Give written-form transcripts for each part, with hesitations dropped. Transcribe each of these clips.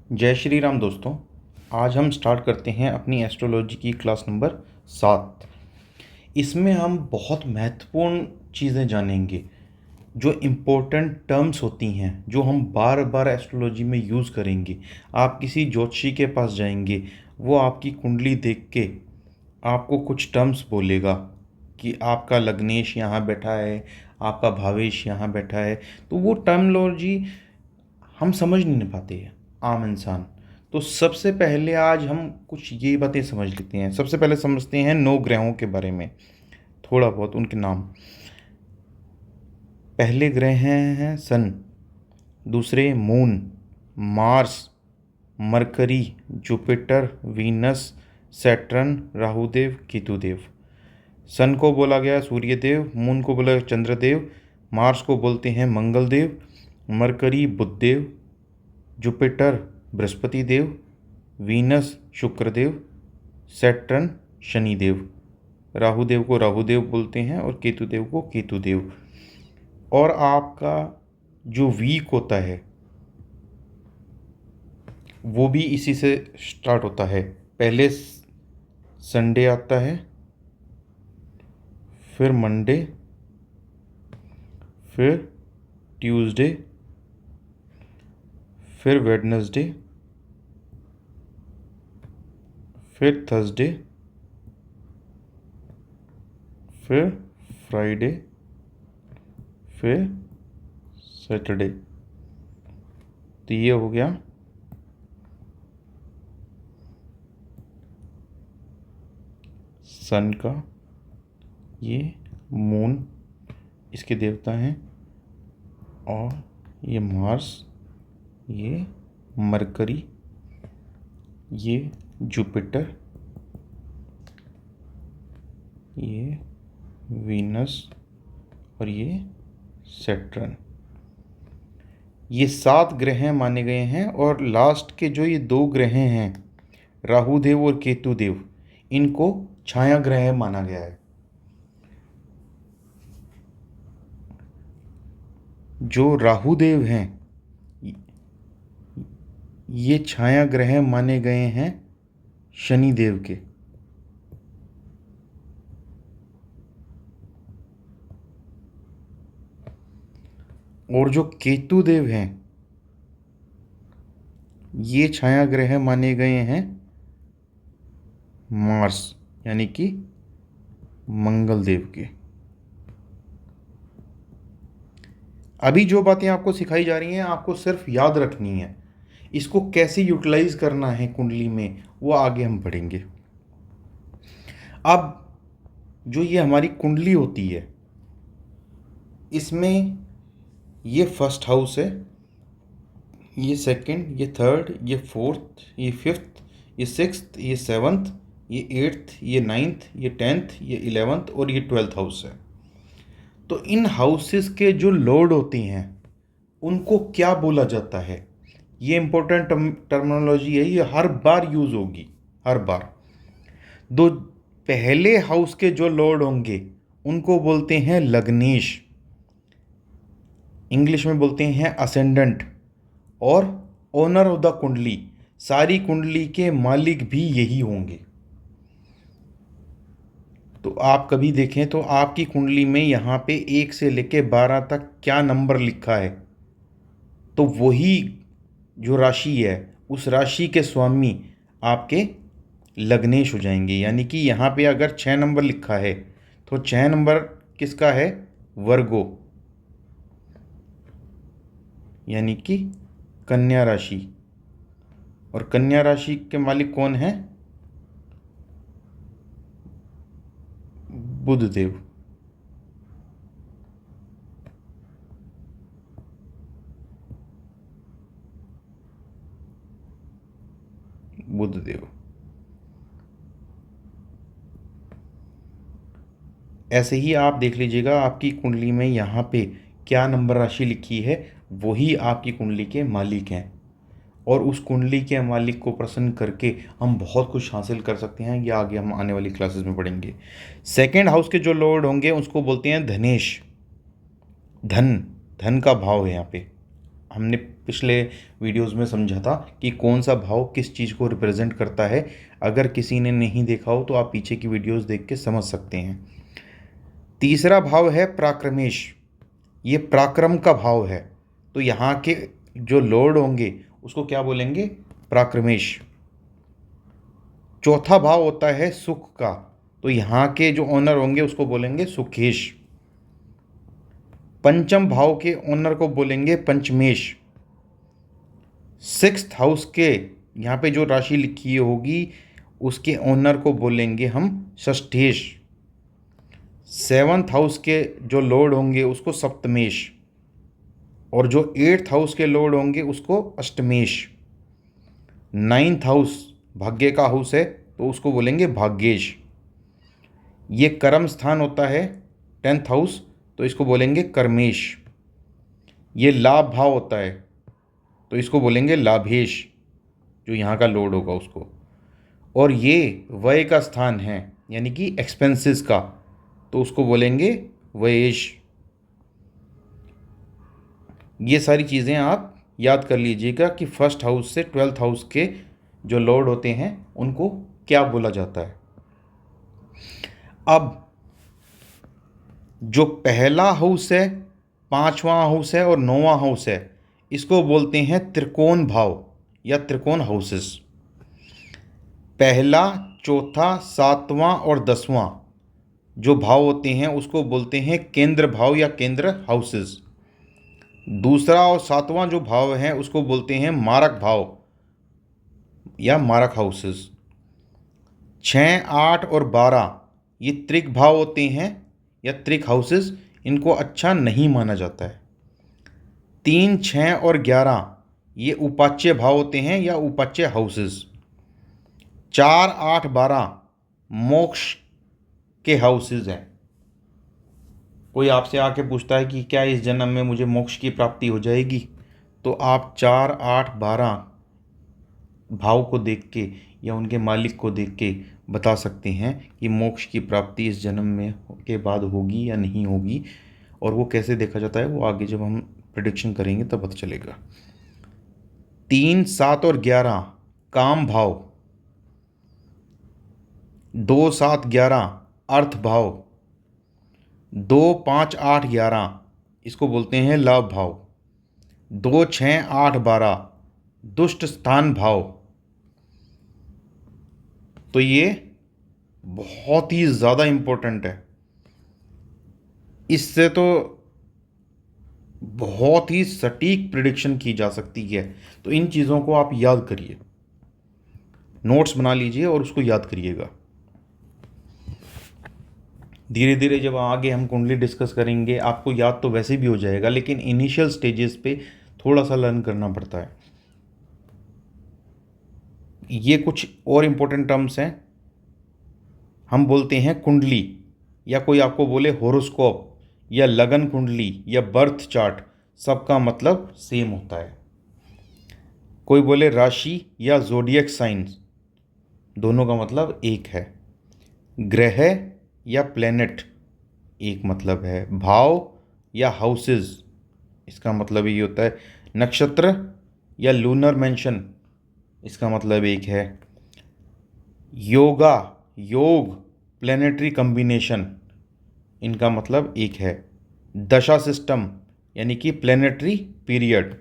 जय श्री राम दोस्तों। आज हम स्टार्ट करते हैं अपनी एस्ट्रोलॉजी की क्लास नंबर 7। इसमें हम बहुत महत्वपूर्ण चीज़ें जानेंगे, जो इम्पोर्टेंट टर्म्स होती हैं, जो हम बार बार एस्ट्रोलॉजी में यूज़ करेंगे। आप किसी ज्योतिषी के पास जाएंगे, वो आपकी कुंडली देख के आपको कुछ टर्म्स बोलेगा कि आपका लग्नेश यहाँ बैठा है, आपका भावेश यहाँ बैठा है। तो वो टर्मोलॉजी हम समझ नहीं पाते हैं आम इंसान। तो सबसे पहले आज हम कुछ ये बातें समझ लेते हैं। सबसे पहले समझते हैं 9 ग्रहों के बारे में, थोड़ा बहुत उनके नाम। पहले ग्रह हैं सन, दूसरे moon, Mars, Mercury, Jupiter, Venus, Saturn, Rahudev, Ketudev. Sun को बोला गया सूर्यदेव, मून को बोला चंद्रदेव, मार्स को बोलते हैं मंगलदेव, मरकरी बुधदेव, जुपिटर बृहस्पति देव, वीनस शुक्रदेव, सैटर्न शनिदेव। राहुदेव को राहुदेव बोलते हैं और केतुदेव को केतुदेव। और आपका जो वीक होता है वो भी इसी से स्टार्ट होता है। पहले संडे आता है, फिर मंडे, फिर ट्यूसडे, फिर वेडनेसडे, फिर थर्सडे, फिर फ्राइडे, फिर सैटरडे। तो ये हो गया सन का। ये मून इसके देवता हैं, और ये मार्स, ये मरकरी, ये जुपिटर, ये वीनस और ये सैटर्न। ये 7 ग्रह माने गए हैं। और लास्ट के जो ये 2 ग्रह हैं, राहुदेव और केतुदेव, इनको छाया ग्रह माना गया है। जो राहुदेव हैं ये छाया ग्रह माने गए हैं शनिदेव के। और जो केतुदेव हैं ये छाया ग्रह माने गए हैं मार्स यानी कि मंगल देव के। अभी जो बातें आपको सिखाई जा रही हैं आपको सिर्फ याद रखनी है। इसको कैसे यूटिलाइज करना है कुंडली में वो आगे हम पढ़ेंगे। अब जो ये हमारी कुंडली होती है, इसमें ये फर्स्ट हाउस है, ये सेकंड, ये थर्ड, ये फोर्थ, ये फिफ्थ, ये सिक्स्थ, ये सेवन्थ, ये एट्थ, ये नाइन्थ, ये 10th, ये 11th और ये 12th हाउस है। तो इन हाउसेस के जो लॉर्ड होते हैं उनको क्या बोला जाता है, ये इंपॉर्टेंट टर्मिनोलॉजी है, ये हर बार यूज होगी, हर बार। दो पहले हाउस के जो लॉर्ड होंगे उनको बोलते हैं लग्नेश, इंग्लिश में बोलते हैं असेंडेंट, और ओनर ऑफ द कुंडली, सारी कुंडली के मालिक भी यही होंगे। तो आप कभी देखें तो आपकी कुंडली में यहाँ पे 1 से लेके 12 तक क्या नंबर लिखा है, तो वही जो राशि है उस राशि के स्वामी आपके लग्नेश हो जाएंगे। यानी कि यहाँ पे अगर 6 नंबर लिखा है तो 6 नंबर किसका है, वर्गो, यानी कि कन्या राशि। और कन्या राशि के मालिक कौन है, बुधदेव। बुधदेव। ऐसे ही आप देख लीजिएगा आपकी कुंडली में यहाँ पे क्या नंबर राशि लिखी है, वही आपकी कुंडली के मालिक हैं। और उस कुंडली के मालिक को प्रसन्न करके हम बहुत कुछ हासिल कर सकते हैं, ये आगे हम आने वाली क्लासेस में पढ़ेंगे। सेकंड हाउस के जो लॉर्ड होंगे उसको बोलते हैं धनेश। धन, धन का भाव है यहाँ पे, हमने पिछले वीडियोस में समझा था कि कौन सा भाव किस चीज़ को रिप्रेजेंट करता है। अगर किसी ने नहीं देखा हो तो आप पीछे की वीडियोस देख के समझ सकते हैं। तीसरा भाव है प्राक्रमेश, ये पराक्रम का भाव है, तो यहाँ के जो लॉर्ड होंगे उसको क्या बोलेंगे, प्राक्रमेश। चौथा भाव होता है सुख का, तो यहाँ के जो ओनर होंगे उसको बोलेंगे सुखेश। पंचम भाव के ओनर को बोलेंगे पंचमेश। सिक्स्थ हाउस के यहाँ पे जो राशि लिखी होगी उसके ओनर को बोलेंगे हम षष्ठेश। सेवन्थ हाउस के जो लॉर्ड होंगे उसको सप्तमेश, और जो एट्थ हाउस के लॉर्ड होंगे उसको अष्टमेश। नाइन्थ हाउस भाग्य का हाउस है तो उसको बोलेंगे भाग्येश। ये कर्म स्थान होता है टेंथ हाउस, तो इसको बोलेंगे कर्मेश। ये लाभ भाव होता है तो इसको बोलेंगे लाभेश, जो यहाँ का लॉर्ड होगा उसको। और ये व्यय का स्थान है यानी कि एक्सपेंसेस का, तो उसको बोलेंगे व्ययेश। ये सारी चीज़ें आप याद कर लीजिएगा कि फर्स्ट हाउस से ट्वेल्थ हाउस के जो लॉर्ड होते हैं उनको क्या बोला जाता है। अब जो पहला हाउस है, पांचवा हाउस है और नौवां हाउस है, इसको बोलते हैं त्रिकोण भाव या त्रिकोण हाउसेस। पहला, चौथा, सातवां और दसवां जो भाव होते हैं उसको बोलते हैं केंद्र भाव या केंद्र हाउसेस। दूसरा और सातवां जो भाव है उसको बोलते हैं मारक भाव या मारक हाउसेस। 6, 8 और 12 ये त्रिक भाव होते हैं या त्रिक हाउसेस, इनको अच्छा नहीं माना जाता है। 3, 6 और 11 ये उपाच्य भाव होते हैं या उपाच्य हाउसेस। 4, 8, 12 मोक्ष के हाउसेस हैं। कोई आपसे आके पूछता है कि क्या इस जन्म में मुझे मोक्ष की प्राप्ति हो जाएगी, तो आप 4, 8, 12 भाव को देख के या उनके मालिक को देख के बता सकते हैं कि मोक्ष की प्राप्ति इस जन्म में के बाद होगी या नहीं होगी। और वो कैसे देखा जाता है वो आगे जब हम प्रेडिक्शन करेंगे तब पता चलेगा। 3, 7 और 11 काम भाव। 2, 7, 11 अर्थ भाव। 2, 5, 8, 11 इसको बोलते हैं लाभ भाव। 2, 6, 8, 12 दुष्ट स्थान भाव। तो ये बहुत ही ज़्यादा इम्पोर्टेंट है, इससे तो बहुत ही सटीक प्रिडिक्शन की जा सकती है। तो इन चीज़ों को आप याद करिए, नोट्स बना लीजिए और उसको याद करिएगा। धीरे धीरे जब आगे हम कुंडली डिस्कस करेंगे आपको याद तो वैसे भी हो जाएगा, लेकिन इनिशियल स्टेजेस पे थोड़ा सा लर्न करना पड़ता है। ये कुछ और इम्पोर्टेंट टर्म्स हैं। हम बोलते हैं कुंडली, या कोई आपको बोले होरोस्कोप या लगन कुंडली या बर्थ चार्ट, सबका मतलब सेम होता है। कोई बोले राशि या ज़ोडिएक साइंस, दोनों का मतलब एक है। ग्रह या प्लेनेट एक मतलब है। भाव या हाउसेस, इसका मतलब ये होता है। नक्षत्र या लूनर मेंशन, इसका मतलब एक है। योगा, योग, प्लेनेटरी कम्बिनेशन, इनका मतलब एक है। दशा सिस्टम यानी कि प्लेनेटरी पीरियड।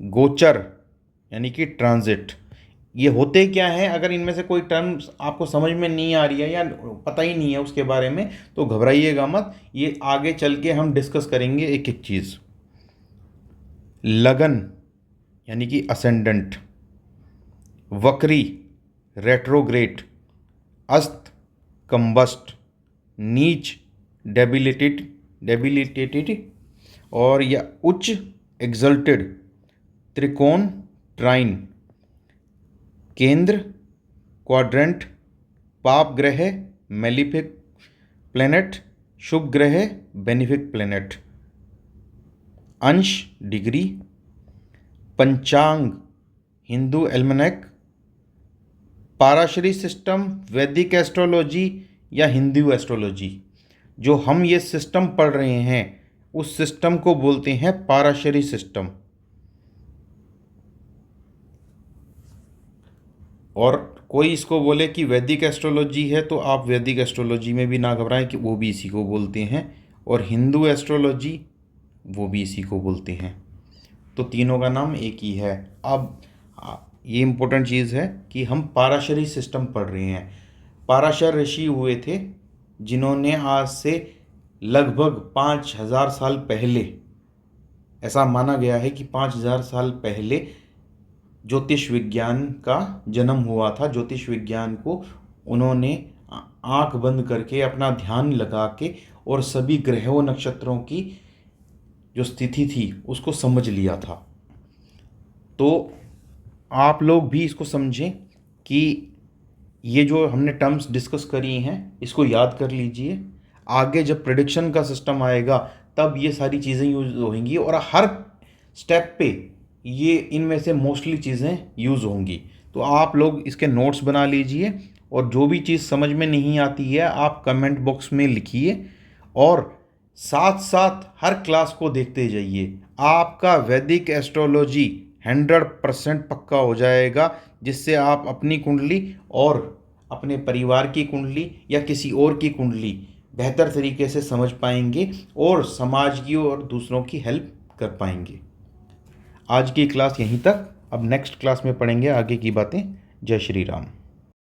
गोचर यानी कि ट्रांजिट। ये होते क्या हैं, अगर इनमें से कोई टर्म्स आपको समझ में नहीं आ रही है या पता ही नहीं है उसके बारे में तो घबराइएगा मत, ये आगे चल के हम डिस्कस करेंगे एक एक चीज़। लगन यानी कि असेंडेंट। वक्री रेट्रोग्रेड। अस्त कंबस्ट। नीच डेबिलिटेटेड और या उच्च एग्जल्टेड। त्रिकोण ट्राइन। केंद्र क्वाड्रेंट। पाप ग्रह मेलिफिक प्लेनेट। शुभ ग्रह बेनिफिक प्लेनेट। अंश डिग्री। पंचांग हिंदू एल्मेनेक। पाराशरी सिस्टम वैदिक एस्ट्रोलॉजी या हिंदू एस्ट्रोलॉजी। जो हम ये सिस्टम पढ़ रहे हैं उस सिस्टम को बोलते हैं पाराशरी सिस्टम। और कोई इसको बोले कि वैदिक एस्ट्रोलॉजी है तो आप वैदिक एस्ट्रोलॉजी में भी ना घबराएं कि वो भी इसी को बोलते हैं, और हिंदू एस्ट्रोलॉजी वो भी इसी को बोलते हैं। तो तीनों का नाम एक ही है। अब ये इम्पोर्टेंट चीज़ है कि हम पाराशरी सिस्टम पढ़ रहे हैं। पाराशर ऋषि हुए थे जिन्होंने आज से लगभग 5,000 साल पहले, ऐसा माना गया है कि 5,000 साल पहले ज्योतिष विज्ञान का जन्म हुआ था। ज्योतिष विज्ञान को उन्होंने आंख बंद करके अपना ध्यान लगा के और सभी ग्रहों नक्षत्रों की जो स्थिति थी उसको समझ लिया था। तो आप लोग भी इसको समझें कि ये जो हमने टर्म्स डिस्कस करी हैं इसको याद कर लीजिए। आगे जब प्रेडिक्शन का सिस्टम आएगा तब ये सारी चीज़ें यूज होंगी, और हर स्टेप पे ये इनमें से मोस्टली चीज़ें यूज़ होंगी। तो आप लोग इसके नोट्स बना लीजिए, और जो भी चीज़ समझ में नहीं आती है आप कमेंट बॉक्स में लिखिए, और साथ साथ हर क्लास को देखते जाइए। आपका वैदिक एस्ट्रोलॉजी 100% पक्का हो जाएगा, जिससे आप अपनी कुंडली और अपने परिवार की कुंडली या किसी और की कुंडली बेहतर तरीके से समझ पाएंगे और समाज की और दूसरों की हेल्प कर पाएंगे। आज की क्लास यहीं तक। अब नेक्स्ट क्लास में पढ़ेंगे आगे की बातें। जय श्री राम।